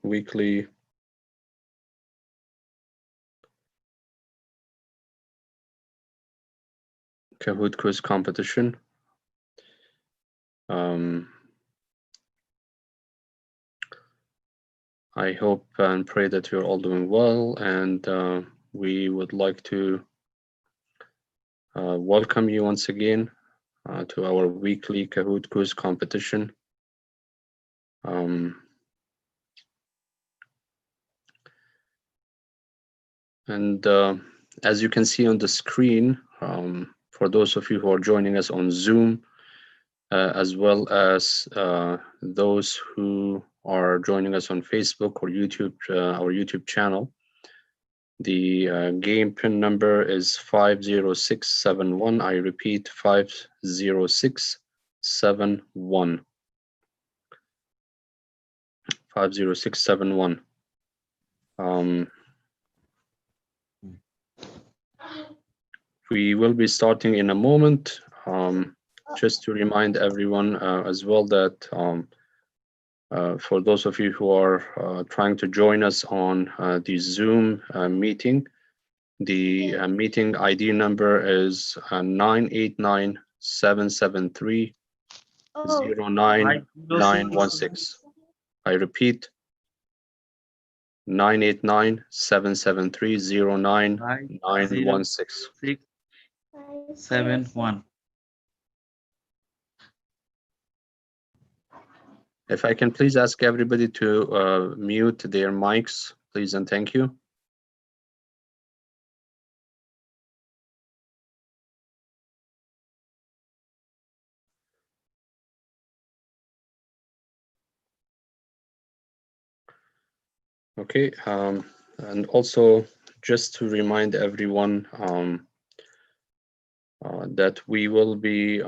weekly Kahoot quiz competition. I hope and pray that you're all doing well, and we would like to welcome you once again to our weekly Kahoot quiz competition. And as you can see on the screen, for those of you who are joining us on Zoom, as well as those who are joining us on Facebook or YouTube, our YouTube channel, the game pin number is 50671. I repeat, 50671. 50671. We will be starting in a moment. Just to remind everyone as well that for those of you who are trying to join us on the Zoom meeting, the meeting ID number is 989-773-09916. I repeat, 989-773-09916. 671. If I can please ask everybody to mute their mics, please and thank you. Okay, and also just to remind everyone that we will be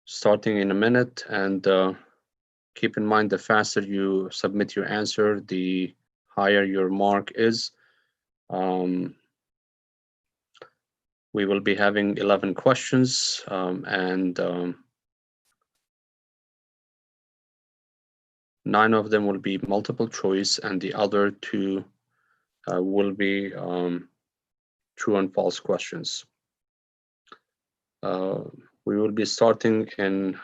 starting in a minute, and keep in mind the faster you submit your answer, the higher your mark is. We will be having 11 questions, and 9 of them will be multiple choice, and the other 2 will be true and false questions. We will be starting in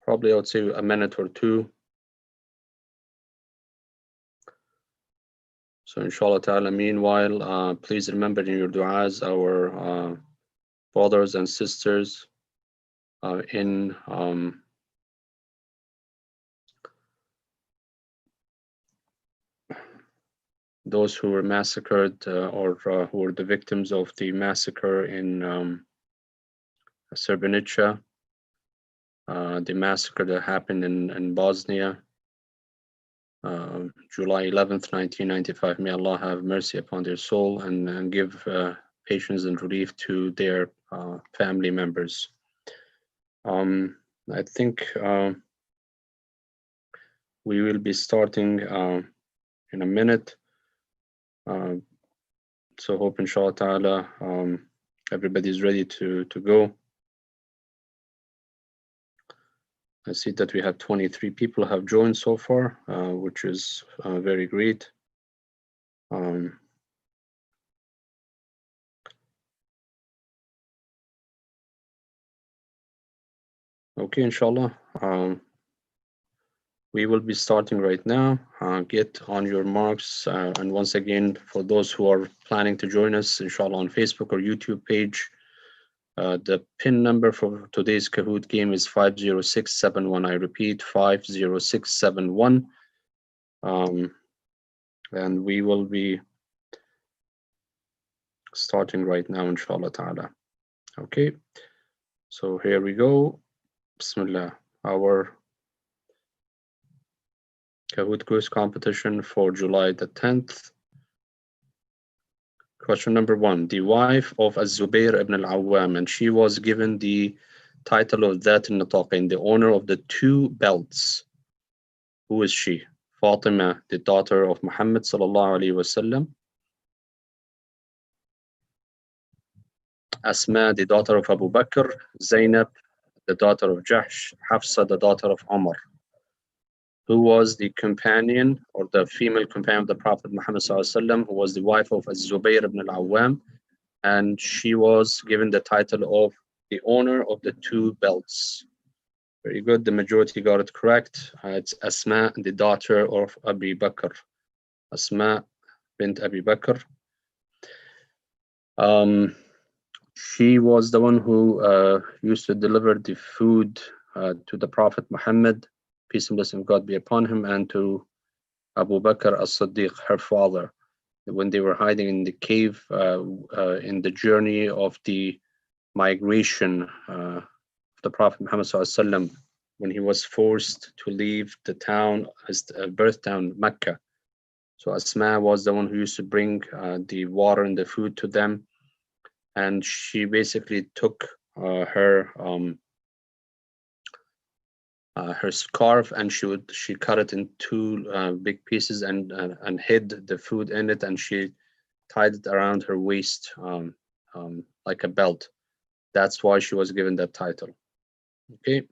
probably, I would say, a minute or 2. So inshallah ta'ala, meanwhile, please remember in your du'as our brothers and sisters in those who were massacred or who were the victims of the massacre in Srebrenica, the massacre that happened in Bosnia, July 11th, 1995. May Allah have mercy upon their soul and give patience and relief to their family members. I think we will be starting in a minute. So hope inshallah ta'ala everybody's ready to go. I see that we have 23 people have joined so far, which is very great. Okay, inshallah. We will be starting right now. Get on your marks. And once again, for those who are planning to join us, inshallah, on Facebook or YouTube page, the pin number for today's Kahoot game is 50671. I repeat, 50671. And we will be starting right now, inshallah ta'ala. Okay, so here we go. Bismillah. Our Kahoot quiz competition for July the 10th. Question number 1. The wife of Az-Zubair ibn al-Awwam, and she was given the title of Dhat al-Nataqain, the owner of the 2 belts. Who is she? Fatima, the daughter of Muhammad sallallahu alaihi wasallam. Asma, the daughter of Abu Bakr, Zainab, the daughter of Jahsh, Hafsa, the daughter of Umar, who was the companion or the female companion of the Prophet Muhammad ﷺ, who was the wife of Az-Zubayr ibn al-Awwam, and she was given the title of the owner of the two belts. Very good. The majority got it correct. It's Asma, the daughter of Abi Bakr. Asma bint Abi Bakr. She was the one who used to deliver the food to the Prophet Muhammad, peace and blessing of God be upon him, and to Abu Bakr as-Siddiq, her father, when they were hiding in the cave in the journey of the migration of the Prophet Muhammad ﷺ, when he was forced to leave the town, his birth town, Mecca. So Asma was the one who used to bring the water and the food to them, and she basically took her scarf and she cut it in two big pieces and hid the food in it, and she tied it around her waist like a belt. That's why she was given that title. Okay.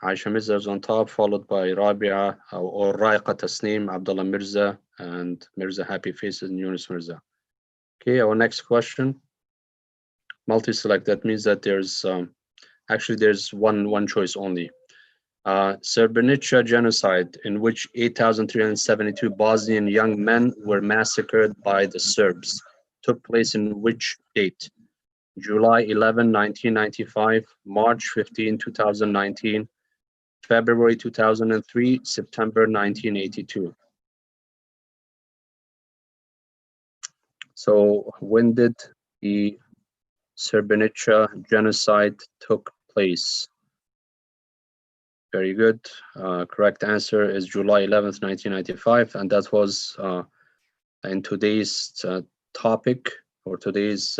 Aisha Mirza is on top, followed by Rabia or Raiqa Tasneem, Abdullah Mirza, and Mirza Happy Faces, and Yunus Mirza. Okay, our next question. Multi-select, that means that there's actually there's one choice only. Srebrenica genocide, in which 8,372 Bosnian young men were massacred by the Serbs, took place in which date? July 11, 1995, March 15, 2019, February 2003, September 1982. So when did the Srebrenica genocide took place? Very good. Correct answer is July 11th, 1995, and that was in today's topic, or today's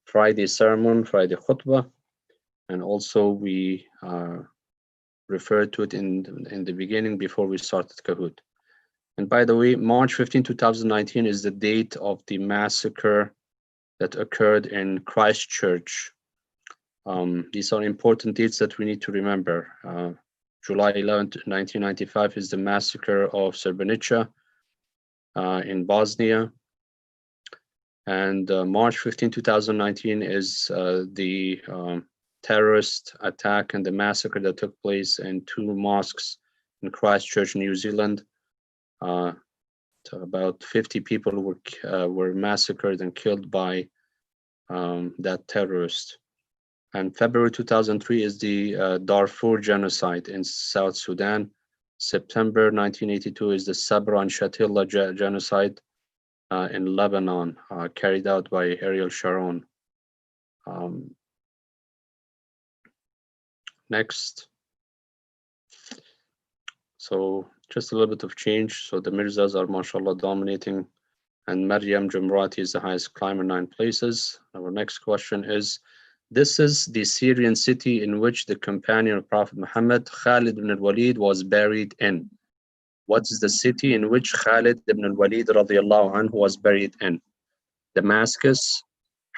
Friday sermon, Friday khutbah, and also we referred to it in the beginning before we started Kahoot. And by the way, March 15, 2019 is the date of the massacre that occurred in Christchurch. These are important dates that we need to remember. July 11, 1995 is the massacre of Srebrenica in Bosnia. And March 15, 2019 is the terrorist attack and the massacre that took place in two mosques in Christchurch, New Zealand. About 50 people were massacred and killed by that terrorist. And February 2003 is the Darfur genocide in South Sudan. September 1982 is the Sabra and Shatila genocide in Lebanon, carried out by Ariel Sharon. Next. So just a little bit of change. So the Mirzas are mashallah dominating, and Maryam Jumrati is the highest climber, 9 places. Our next question is, this is the Syrian city in which the companion of Prophet Muhammad, Khalid ibn al-Walid, was buried in. What is the city in which Khalid ibn al-Walid radiallahu anhu was buried in? Damascus,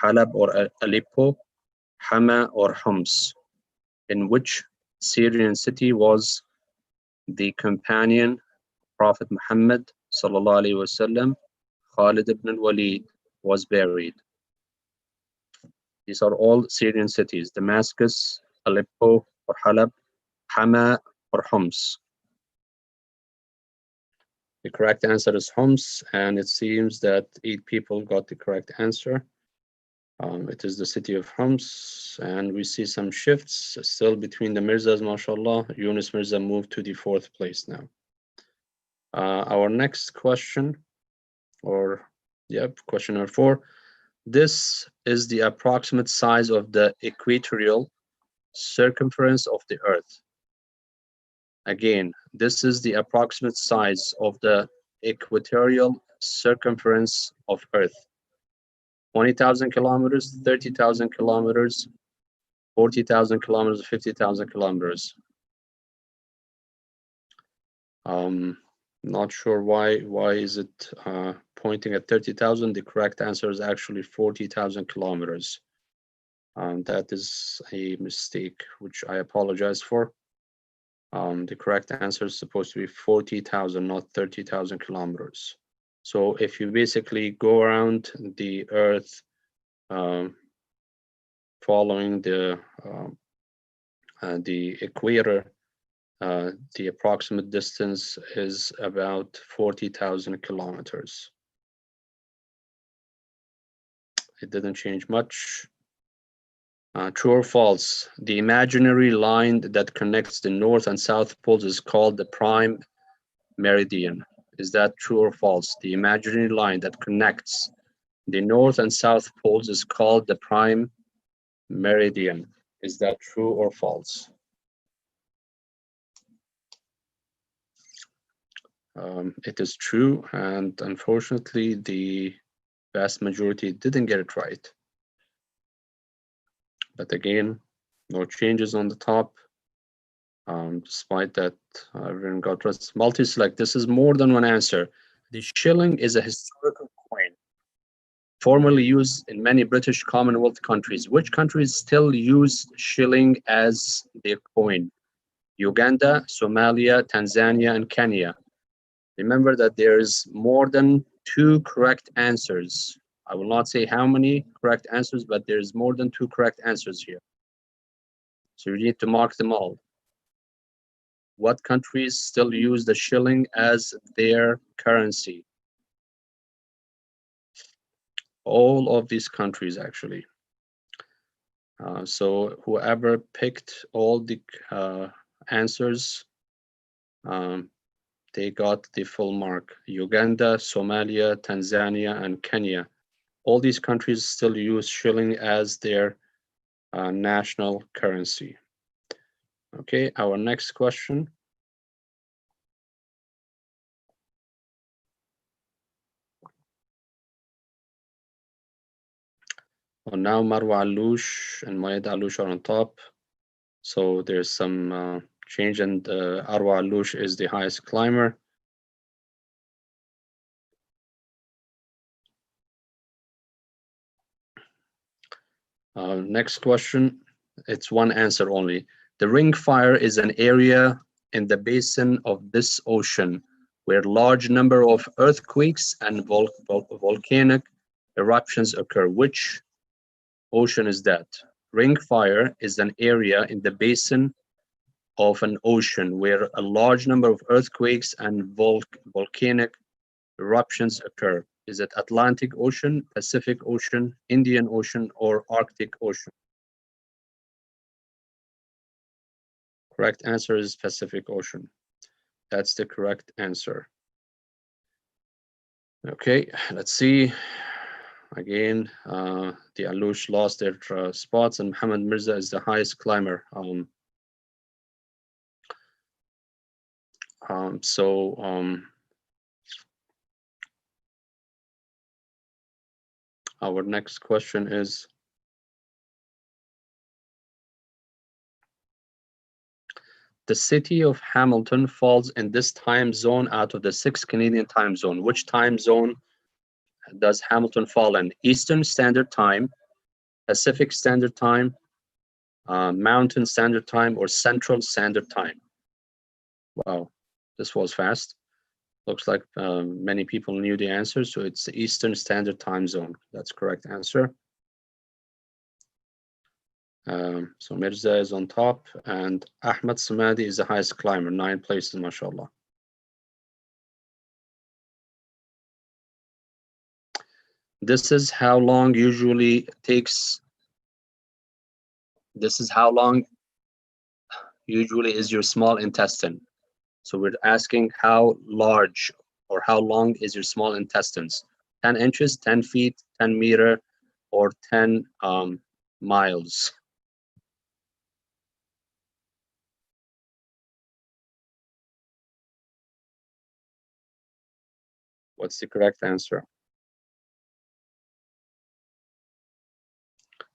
Halab or Aleppo, Hama or Homs? In which Syrian city was the companion Prophet Muhammad sallallahu alaihi wasallam, Khalid ibn al-Walid, was buried? These are all Syrian cities: Damascus, Aleppo or Halab, Hama or Homs. The correct answer is Homs, and it seems that 8 people got the correct answer. It is the city of Homs, and we see some shifts still between the Mirzas, mashallah. Yunus Mirza moved to the 4th place now. Our next question, question number 4. This is the approximate size of the equatorial circumference of the Earth. Again, this is the approximate size of the equatorial circumference of Earth. 20,000 kilometers, 30,000 kilometers, 40,000 kilometers, 50,000 kilometers. Not sure why is it pointing at 30,000. The correct answer is actually 40,000 kilometers. That is a mistake, which I apologize for. The correct answer is supposed to be 40,000, not 30,000 kilometers. So if you basically go around the Earth following the equator, the approximate distance is about 40,000 kilometers. It didn't change much. True or false? The imaginary line that connects the north and south poles is called the prime meridian. Is that true or false? The imaginary line that connects the north and south poles is called the prime meridian. Is that true or false? It is true, and unfortunately, the vast majority didn't get it right. But again, no changes on the top. Despite that, everyone got right. Multi-select, this is more than one answer. The shilling is a historical coin, formerly used in many British Commonwealth countries. Which countries still use shilling as their coin? Uganda, Somalia, Tanzania, and Kenya. Remember that there is more than 2 correct answers. I will not say how many correct answers, but there's more than 2 correct answers here. So you need to mark them all. What countries still use the shilling as their currency? All of these countries, actually. So whoever picked all the answers, they got the full mark. Uganda, Somalia, Tanzania, and Kenya. All these countries still use shilling as their national currency. Okay, our next question. Well, now Marwa Alouche and Moed Alouche are on top. So there's some change, and Arwa Alouche is the highest climber. Next question, it's one answer only. The ring fire is an area in the basin of this ocean where large number of earthquakes and volcanic eruptions occur. Which ocean is that? Ring fire is an area in the basin of an ocean where a large number of earthquakes and volcanic eruptions occur. Is it Atlantic Ocean, Pacific Ocean, Indian Ocean, or Arctic Ocean? Correct answer is Pacific Ocean. That's the correct answer. Okay, let's see. Again, the Alouche lost their spots, and Mohammed Mirza is the highest climber. Our next question is, the city of Hamilton falls in this time zone out of the 6 Canadian time zone. Which time zone does Hamilton fall in? Eastern Standard Time, Pacific Standard Time, Mountain Standard Time, or Central Standard Time? Wow, this was fast. Looks like many people knew the answer, so it's the Eastern Standard Time Zone. That's correct answer. So Mirza is on top, and Ahmed Samadi is the highest climber, 9 places, mashallah. This is how long usually takes. This is how long usually is your small intestine. So we're asking how large or how long is your small intestines? 10 inches, 10 feet, 10 meter, or 10 miles? What's the correct answer?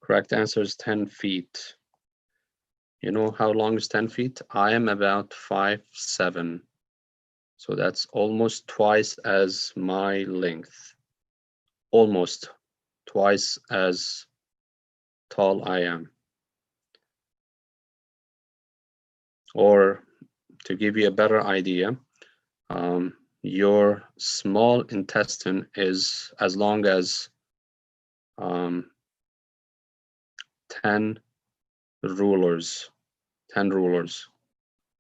Correct answer is 10 feet. You know how long is 10 feet? I am about 5'7". So that's almost twice as my length. almost twice as tall I am. Or to give you a better idea, your small intestine is as long as 10 rulers, 10 rulers,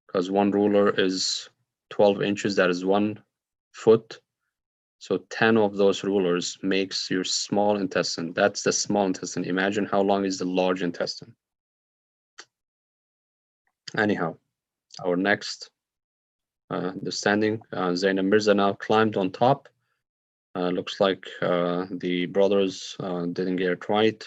because one ruler is 12 inches, that is 1 foot. So 10 of those rulers makes your small intestine. That's the small intestine. Imagine how long is the large intestine. Anyhow, our next understanding, Zainab Mirza now climbed on top. Looks like the brothers didn't get it right.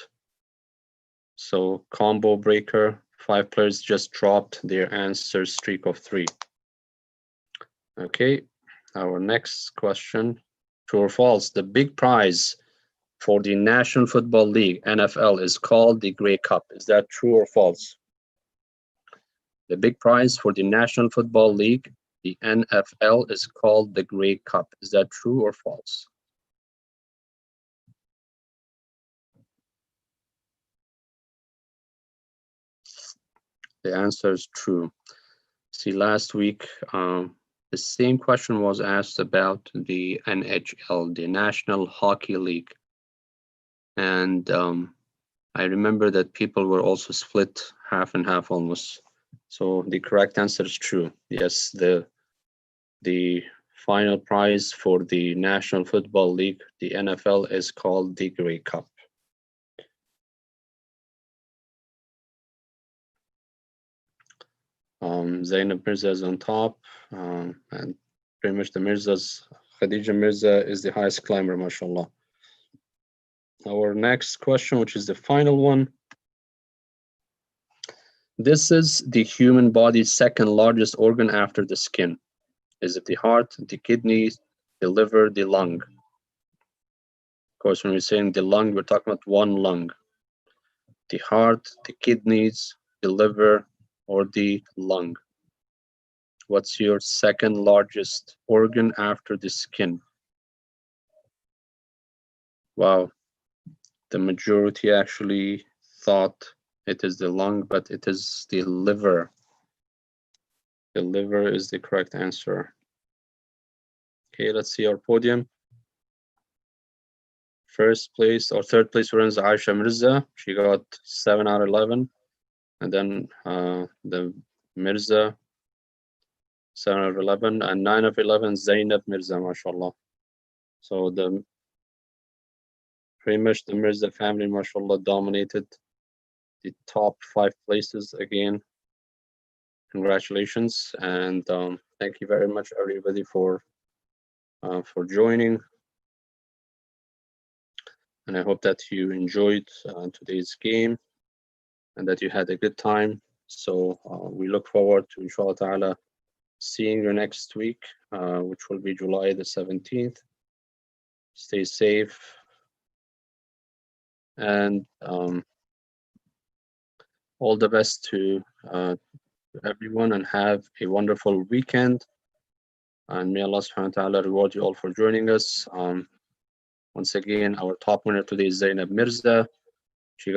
So combo breaker, 5 players just dropped their answer streak of 3. Okay, our next question, true or false? The big prize for the National Football League, NFL, is called the Grey Cup. Is that true or false? The big prize for the National Football League, the NFL, is called the Grey Cup. Is that true or false? The answer is true. See, last week, the same question was asked about the NHL, the National Hockey League. And I remember that people were also split half and half almost. So the correct answer is true. Yes, the final prize for the National Football League, the NFL, is called the Grey Cup. Zainab Mirza is on top, and pretty much the Mirzas, Khadija Mirza is the highest climber, mashallah. Our next question, which is the final one. This is the human body's second largest organ after the skin. Is it the heart, the kidneys, the liver, the lung? Of course, when we're saying the lung, we're talking about one lung. The heart, the kidneys, the liver, or the lung? What's your second largest organ after the skin? Wow, the majority actually thought it is the lung, but it is the liver. The liver is the correct answer. Okay, let's see our podium. First place or third place runs Aisha Mirza. She got 7 out of 11. And then the Mirza, 7 out of 11. And 9 of 11, Zainab Mirza, mashallah. So pretty much the Mirza family, mashallah, dominated the top 5 places again. Congratulations, and thank you very much, everybody, for joining. And I hope that you enjoyed today's game and that you had a good time. So we look forward to, inshallah ta'ala, seeing you next week, which will be July the 17th. Stay safe, and all the best to everyone, and have a wonderful weekend. And may Allah subhanahu wa ta'ala reward you all for joining us. Once again, our top winner today is Zainab Mirza. She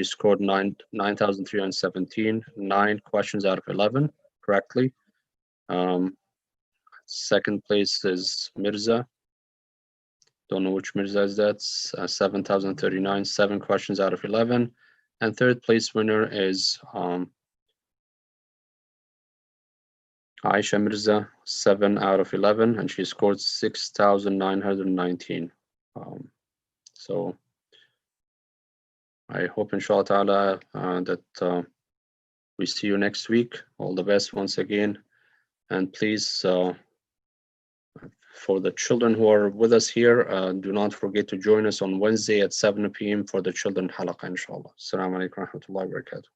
scored 9,317, 9 questions out of 11 correctly. Second place is Mirza. Don't know which Mirza is that. 7,039, 7 questions out of 11. And third place winner is Aisha Mirza, 7 out of 11, and she scored 6,919. So I hope, inshallah ta'ala, that we see you next week. All the best once again. And please, for the children who are with us here, do not forget to join us on Wednesday at 7 p.m. for the children halaqa, inshallah. Assalamu alaikum wa rahmatullahi wa barakatuh.